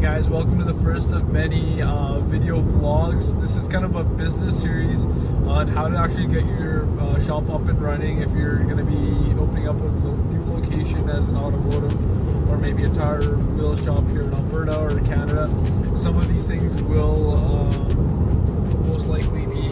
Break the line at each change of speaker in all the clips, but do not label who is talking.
guys, welcome to the first of many video vlogs. This is kind of a business series on how to actually get your shop up and running if you're going to be opening up a new location as an automotive or maybe a tire wheel shop here in Alberta or Canada. Some of these things will most likely be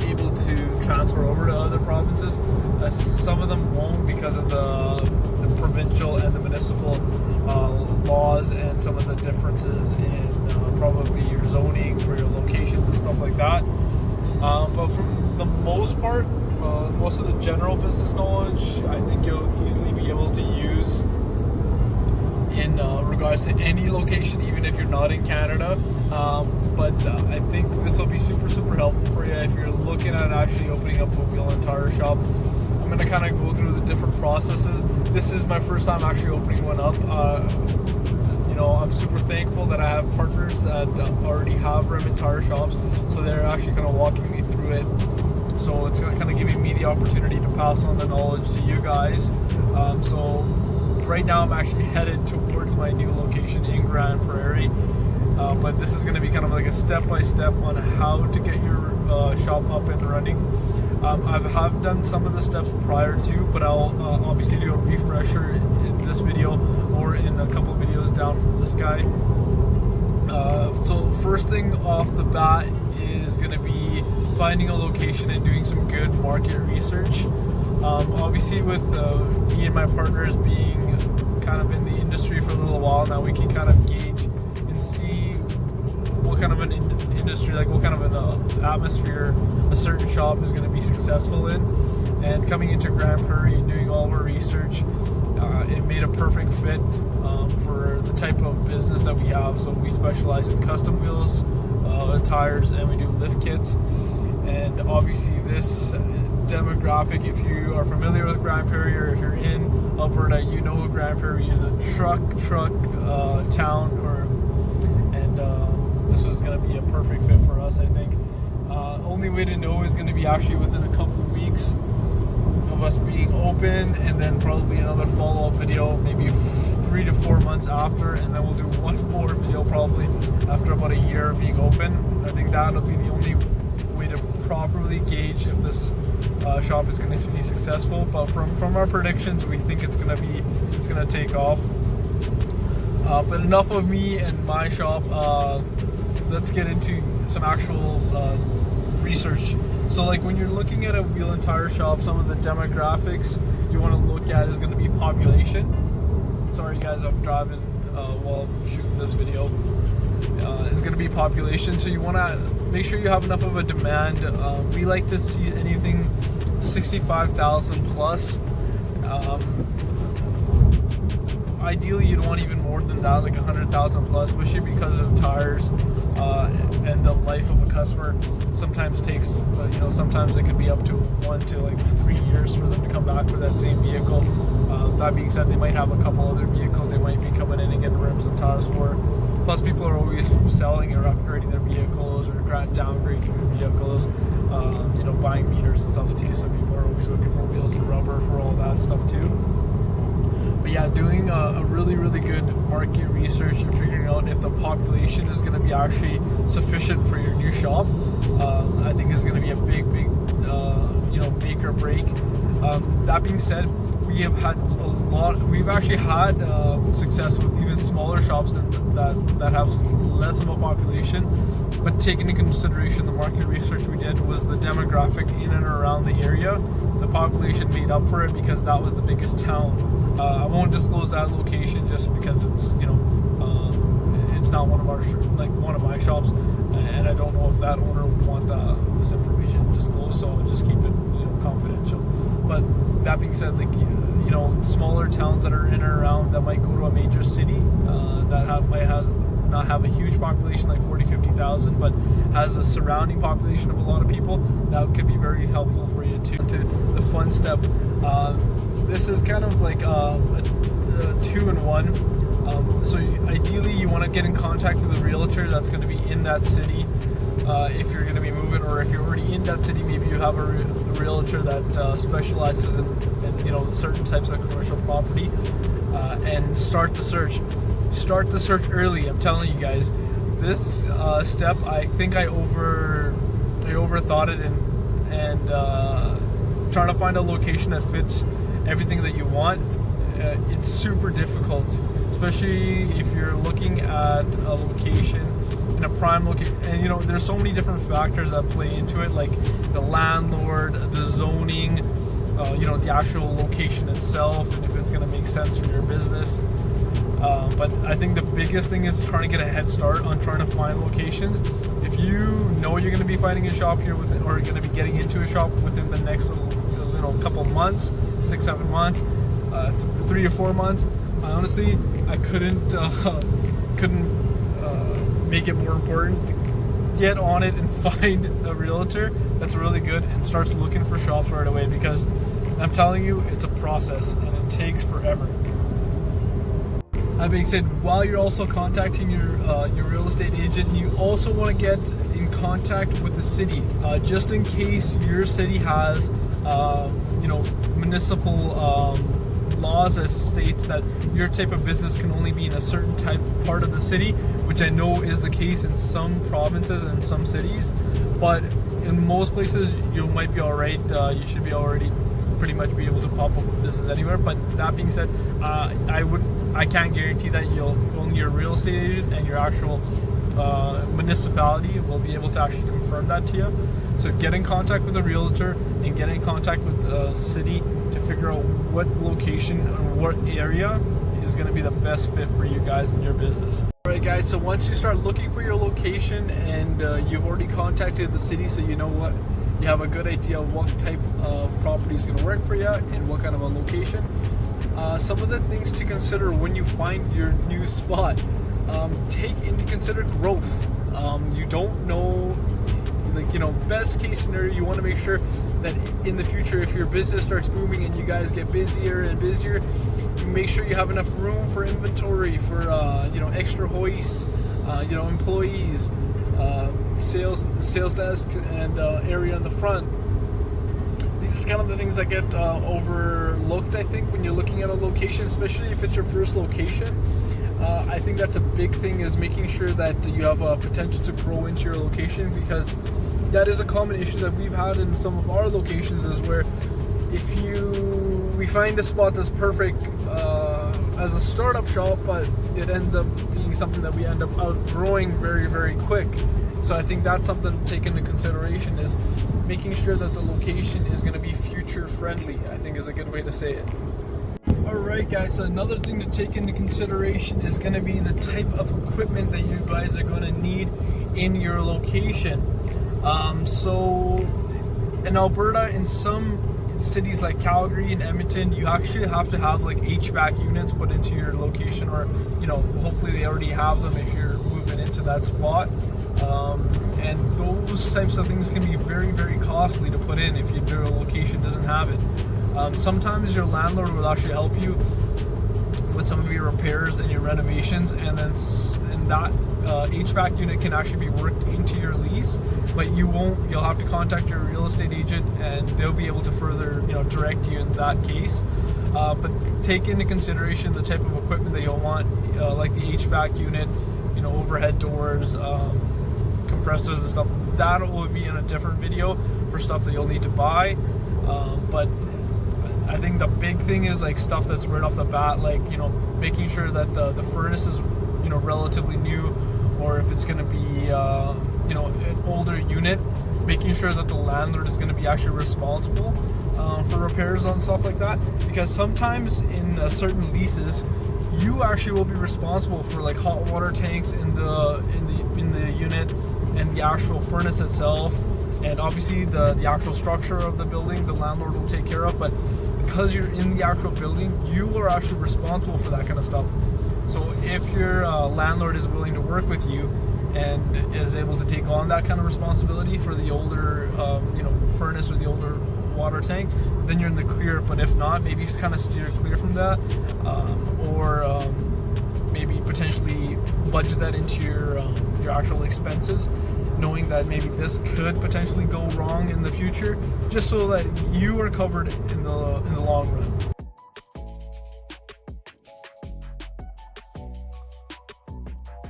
able to transfer over to other provinces. Some of them won't because of the provincial and the municipal laws and some of the differences in probably your zoning for your locations and stuff like that. But for the most part, most of the general business knowledge I think you'll easily be able to use in regards to any location, even if you're not in Canada. But I think this will be super helpful for you if you're looking at actually opening up a wheel and tire shop. I'm going to kind of go through the different processes. This is my first time actually opening one up. I'm super thankful that I have partners that already have rim and tire shops, so they're actually kind of walking me through it. So it's kind of giving me the opportunity to pass on the knowledge to you guys. So right now I'm actually headed towards my new location in Grand Prairie. But this is going to be kind of like a step-by-step on how to get your shop up and running. I have done some of the steps prior to, but I'll obviously do a refresher in this video or in a couple videos down from this guy. So first thing off the bat is going to be finding a location and doing some good market research. Obviously with me and my partners being kind of in the industry for a little while now, we can kind of gauge and see what kind of an industry, like what kind of an atmosphere a certain shop is going to be successful in. And coming into Grand Prairie and doing all of our research, it made a perfect fit for the type of business that we have. So we specialize in custom wheels, tires, and we do lift kits. And obviously this demographic, if you are familiar with Grand Prairie or if you're in Alberta, you know Grand Prairie is a truck town, this was going to be a perfect fit for us, I think. Only way to know is going to be actually within a couple of weeks of us being open, and then probably another follow-up video maybe 3 to 4 months after, and then we'll do one more video probably after about a year of being open. I think that'll be the only way to properly gauge if this shop is going to be successful. But from our predictions, we think it's going to take off. But enough of me and my shop. Let's get into some actual research. So like when you're looking at a wheel and tire shop, some of the demographics you want to look at is going to be population. Sorry guys, I'm driving while shooting this video. Is going to be population. So you want to make sure you have enough of a demand. We like to see anything 65,000 plus. Ideally, you'd want even more than that, like 100,000 plus, especially because of tires and the life of a customer. Sometimes takes, sometimes it could be up to 1 to like 3 years for them to come back for that same vehicle. That being said, they might have a couple other vehicles they might be coming in and getting rims and tires for. Plus, people are always selling or upgrading their vehicles or downgrading their vehicles, buying meters and stuff too. So people are always looking for wheels and rubber for all that stuff too. But yeah, doing a really good market research and figuring out if the population is going to be actually sufficient for your new shop, I think is going to be a big make or break. That being said, we've actually had success with even smaller shops that have less of a population, but taking into consideration the market research we did was the demographic in and around the area. The population made up for it because that was the biggest town. I won't disclose that location just because it's it's not one of my shops, and I don't know if that owner would want this information disclosed, so I'll just keep it confidential. But that being said, smaller towns that are in and around that might go to a major city that might not have a huge population like 40,000-50,000, but has a surrounding population of a lot of people, that could be very helpful for you too. To the fun step, this is kind of like a 2-in-1. So ideally you want to get in contact with a realtor that's going to be in that city if you're going to be moving, or if you're already in that city, maybe you have a realtor that specializes in certain types of commercial property, and start the search. start the search early. I'm telling you guys, this step, I think I overthought it, and trying to find a location that fits everything that you want. It's super difficult, especially if you're looking at a location in a prime location. And you know, there's so many different factors that play into it, like the landlord, the zoning, you know, the actual location itself, and if it's going to make sense for your business. But I think the biggest thing is trying to get a head start on trying to find locations. If you know you're going to be finding a shop here or you're going to be getting into a shop within the next couple months, 6-7 months, 3 to 4 months, honestly, I couldn't make it more important to get on it and find a realtor that's really good and starts looking for shops right away, because I'm telling you, it's a process and it takes forever. That being said, while you're also contacting your real estate agent, you also want to get in contact with the city, just in case your city has you know, municipal laws that states that your type of business can only be in a certain part of the city, which I know is the case in some provinces and some cities, but in most places you might be all right. You should be already pretty much be able to pop up a business anywhere. But that being said, I can't guarantee that only your real estate agent and your actual municipality will be able to actually confirm that to you. So get in contact with a realtor and get in contact with the city to figure out what location or what area is going to be the best fit for you guys and your business. Alright guys, so once you start looking for your location and you've already contacted the city, so you know what, you have a good idea of what type of property is going to work for you and what kind of a location. Some of the things to consider when you find your new spot, take into consider growth. You don't know, like, you know, best case scenario, you want to make sure that in the future, if your business starts booming and you guys get busier and busier, you make sure you have enough room for inventory, for you know, extra hoists, you know, employees, sales desk, and area in the front. These are kind of the things that get overlooked, I think, when you're looking at a location, especially if it's your first location. I think that's a big thing, is making sure that you have a potential to grow into your location, because that is a common issue that we've had in some of our locations, is where if we find a spot that's perfect as a startup shop, but it ends up being something that we end up outgrowing very, very quick. So I think that's something to take into consideration, is making sure that the location is going to be future friendly, I think is a good way to say it. Alright guys, so another thing to take into consideration is going to be the type of equipment that you guys are going to need in your location. So in Alberta, in some cities like Calgary and Edmonton, you actually have to have like HVAC units put into your location, or you know, hopefully they already have them if you're moving into that spot. And those types of things can be very, very costly to put in if your location doesn't have it. Sometimes your landlord will actually help you with some of your repairs and your renovations, and then that HVAC unit can actually be worked into your lease, but you'll have to contact your real estate agent and they'll be able to further, you know, direct you in that case. But take into consideration the type of equipment that you'll want, like the HVAC unit, you know, overhead doors, compressors and stuff. That will be in a different video for stuff that you'll need to buy. But I think the big thing is like stuff that's right off the bat, like, you know, making sure that the furnace is, you know, relatively new, or if it's going to be, you know, an older unit, making sure that the landlord is going to be actually responsible for repairs on stuff like that, because sometimes in certain leases, you actually will be responsible for like hot water tanks in the unit and the actual furnace itself, and obviously the actual structure of the building the landlord will take care of, but because you're in the actual building, you are actually responsible for that kind of stuff. So if your landlord is willing to work with you and is able to take on that kind of responsibility for the older you know, furnace or the older water tank, then you're in the clear. But if not, maybe kind of steer clear from that, or maybe potentially budget that into your actual expenses, knowing that maybe this could potentially go wrong in the future, just so that you are covered in the long run.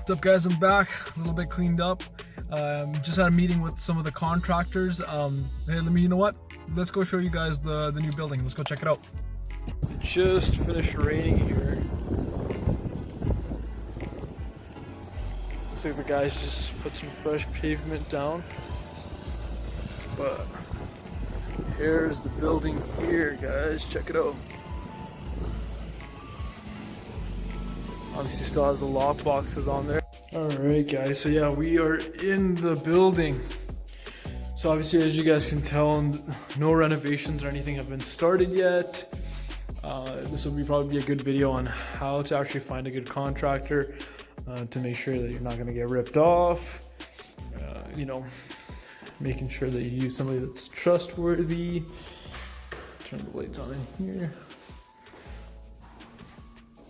What's up, guys? I'm back, a little bit cleaned up. Just had a meeting with some of the contractors. Hey, you know what? Let's go show you guys the new building. Let's go check it out. It just finished raining here. Looks like the guys just put some fresh pavement down. But here's the building here, guys. Check it out. Obviously still has the lock boxes on there. Alright guys, so yeah, we are in the building. So obviously, as you guys can tell, no renovations or anything have been started yet. This will probably be a good video on how to actually find a good contractor to make sure that you're not going to get ripped off. You know, making sure that you use somebody that's trustworthy. Turn the lights on in here.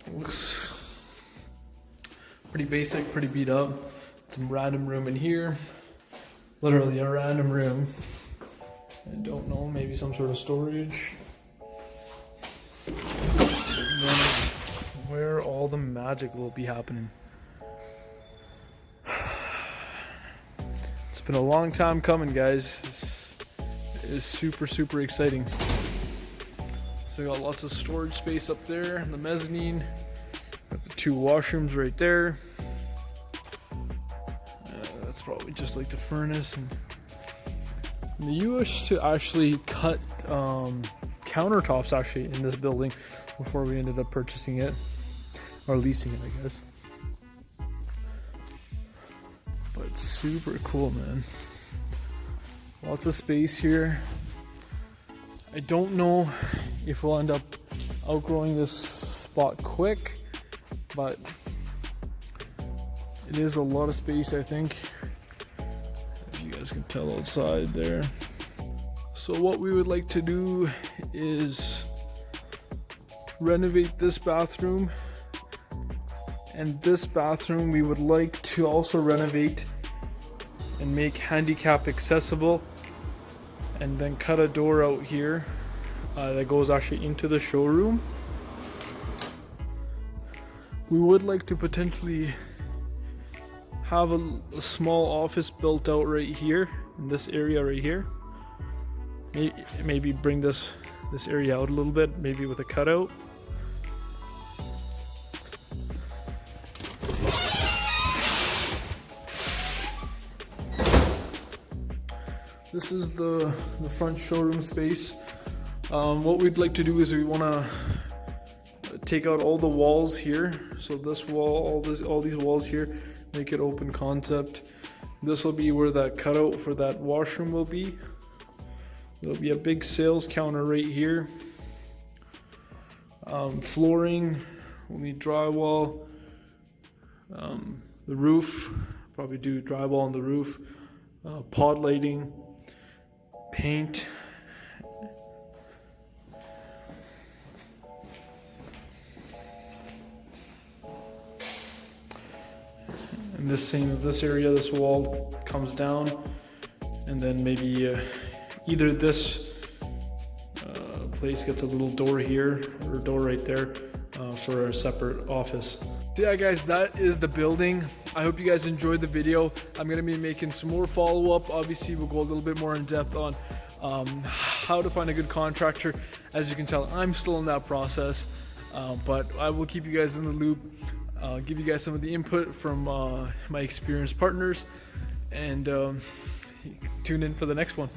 It looks pretty basic, pretty beat up. Some random room in here. Literally a random room. I don't know, maybe some sort of storage. And then where all the magic will be happening. It's been a long time coming, guys. This is super exciting. So we got lots of storage space up there in the mezzanine. Got the 2 washrooms right there. That's probably just like the furnace. And they used to actually cut countertops actually in this building before we ended up purchasing it or leasing it, I guess. But super cool, man. Lots of space here. I don't know if we'll end up outgrowing this spot quick, but it is a lot of space, I think. If you guys can tell outside there. So what we would like to do is renovate this bathroom, and this bathroom we would like to also renovate and make handicap accessible, and then cut a door out here that goes actually into the showroom. We would like to potentially have a small office built out right here in this area right here. Maybe bring this area out a little bit, maybe with a cutout. This is the front showroom space. What we'd like to do is we want to take out all the walls here. So this wall, all these walls here, make it open concept. This will be where that cutout for that washroom will be. There'll be a big sales counter right here. Flooring, we'll need drywall. The roof, probably do drywall on the roof. Pod lighting, paint. And this area, this wall comes down, and then maybe either this place gets a little door here or a door right there for a separate office. So yeah, guys, that is the building. I hope you guys enjoyed the video. I'm gonna be making some more follow-up. Obviously, we'll go a little bit more in depth on how to find a good contractor. As you can tell, I'm still in that process, but I will keep you guys in the loop. Give you guys some of the input from my experienced partners, and tune in for the next one.